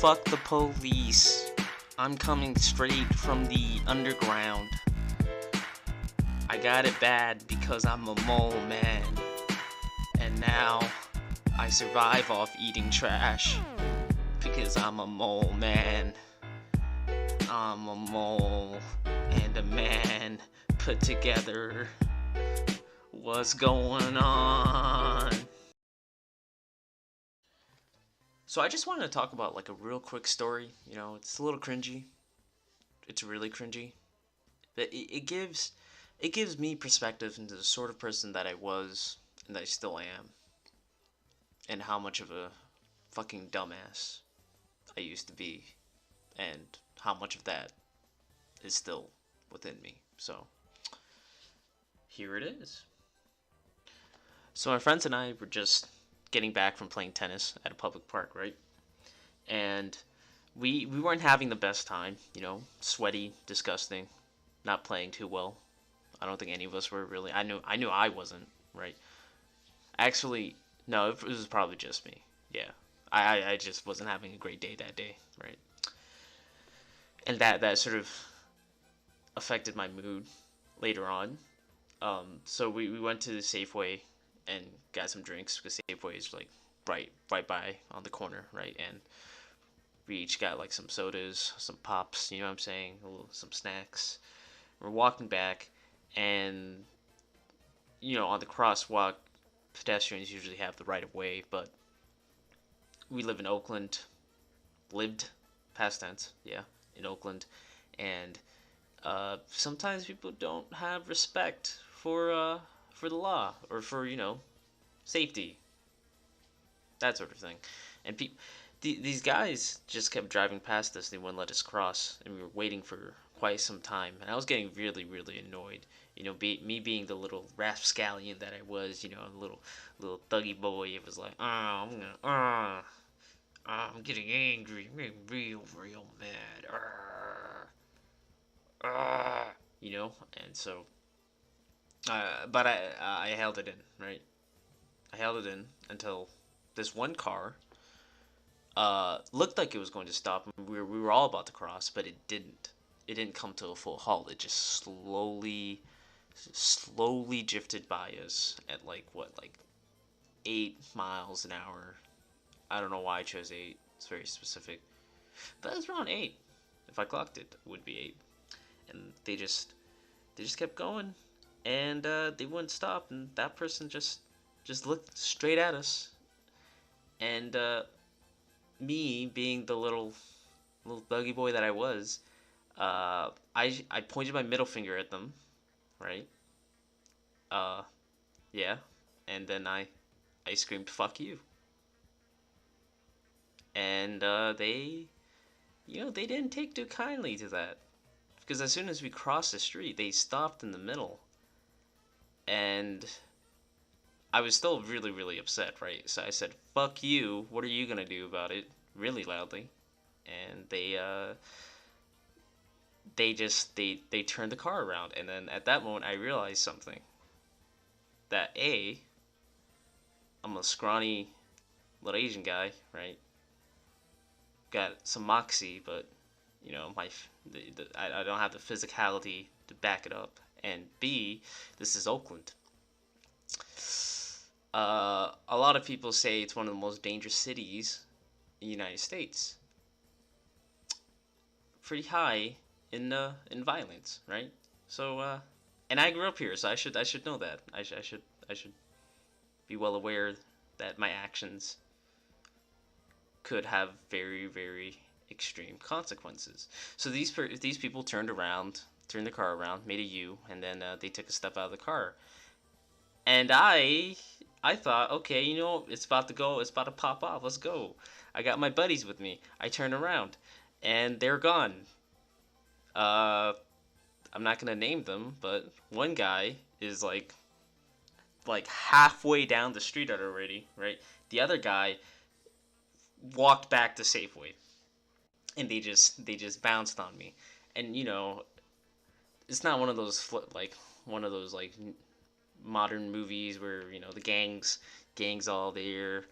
Fuck the police. I'm coming straight from the underground. I got it bad because I'm a mole man. And now I survive off eating trash because I'm a mole man. I'm a mole and a man put together. What's going on? So I just wanted to talk about like a real quick story. You know, it's a little cringy. It's really cringy, but it gives me perspective into the sort of person that I was and that I still am, and how much of a fucking dumbass I used to be, and how much of that is still within me. So here it is. So my friends and I were just getting back from playing tennis at a public park, right? And we weren't having the best time, you know, sweaty, disgusting, not playing too well. I don't think any of us were really. I knew I wasn't, right? Actually, no, it was probably just me. Yeah. I just wasn't having a great day that day, right? And that sort of affected my mood later on. So we went to the Safeway and got some drinks because Safeway is like right by on the corner, right? And we each got like some sodas, some pops, you know what I'm saying, some snacks. We're walking back, and you know, on the crosswalk, pedestrians usually have the right of way, but we live in Oakland, lived, past tense, yeah, in Oakland, and sometimes people don't have respect for the law or for, you know, safety, that sort of thing, and these guys just kept driving past us. They wouldn't let us cross, and we were waiting for quite some time. And I was getting really, really annoyed. You know, me being the little rapscallion that I was. You know, a little thuggy boy. It was like, I'm getting angry. I'm getting real mad. You know, and so, but I held it in, right? I held it in until this one car looked like it was going to stop. We were all about to cross, but it didn't. It didn't come to a full halt. It just slowly drifted by us at like what, like 8 miles an hour. I don't know why I chose 8. It's very specific, but it's around 8. If I clocked it, it would be 8. And they just kept going, and they wouldn't stop. And that person just looked straight at us, and me being the little buggy boy that I was, I pointed my middle finger at them, right? Uh, yeah, and then I screamed "fuck you," and they didn't take too kindly to that, because as soon as we crossed the street, they stopped in the middle, and I was still really, really upset, right? So I said, "Fuck you! What are you gonna do about it?" really loudly, and they turned the car around, and then at that moment I realized something. That I'm a scrawny little Asian guy, right? Got some moxie, but you know I don't have the physicality to back it up. And B, this is Oakland. A lot of people say it's one of the most dangerous cities in the United States. Pretty high in violence, right? So and I grew up here, so I should know that. I should be well aware that my actions could have very, very extreme consequences. So these people turned the car around, made a U, and then they took a step out of the car. And I thought, okay, you know, it's about to go, it's about to pop off. Let's go. I got my buddies with me. I turn around, and they're gone. Uh, I'm not gonna name them, but one guy is like halfway down the street already, right? The other guy walked back to Safeway, and they just bounced on me, and you know, it's not one of those like modern movies where, you know, the gangs all there,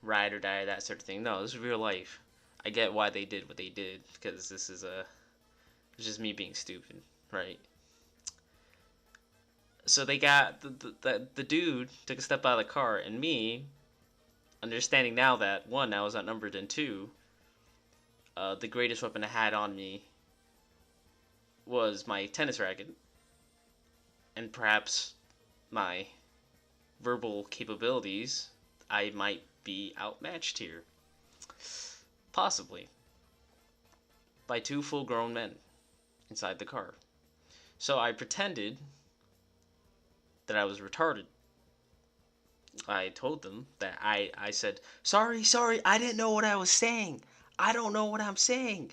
ride or die, that sort of thing. No, this is real life. I get why they did what they did, because this is it's just me being stupid, right? So they got the dude took a step out of the car, and me, understanding now that one, I was outnumbered, and two, the greatest weapon I had on me was my tennis racket, and perhaps my verbal capabilities, I might be outmatched here. Possibly. By two full grown men inside the car. So I pretended that I was retarded. I told them that I said, sorry, sorry, I didn't know what I was saying. I don't know what I'm saying.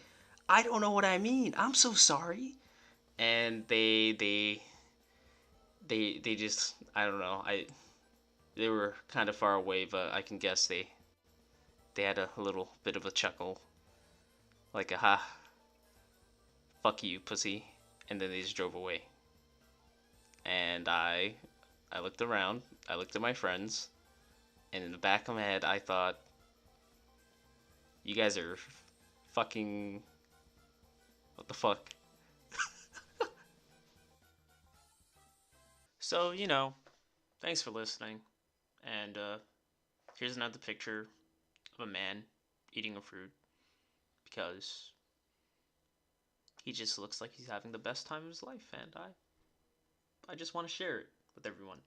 I don't know what I mean. I'm so sorry. And they just, I don't know. They were kind of far away, but I can guess they had a little bit of a chuckle, like a ha, fuck you, pussy, and then they just drove away. And I looked around, I looked at my friends, and in the back of my head, I thought, you guys are fucking, what the fuck? So, thanks for listening. And here's another picture of a man eating a fruit because he just looks like he's having the best time of his life, and I just want to share it with everyone.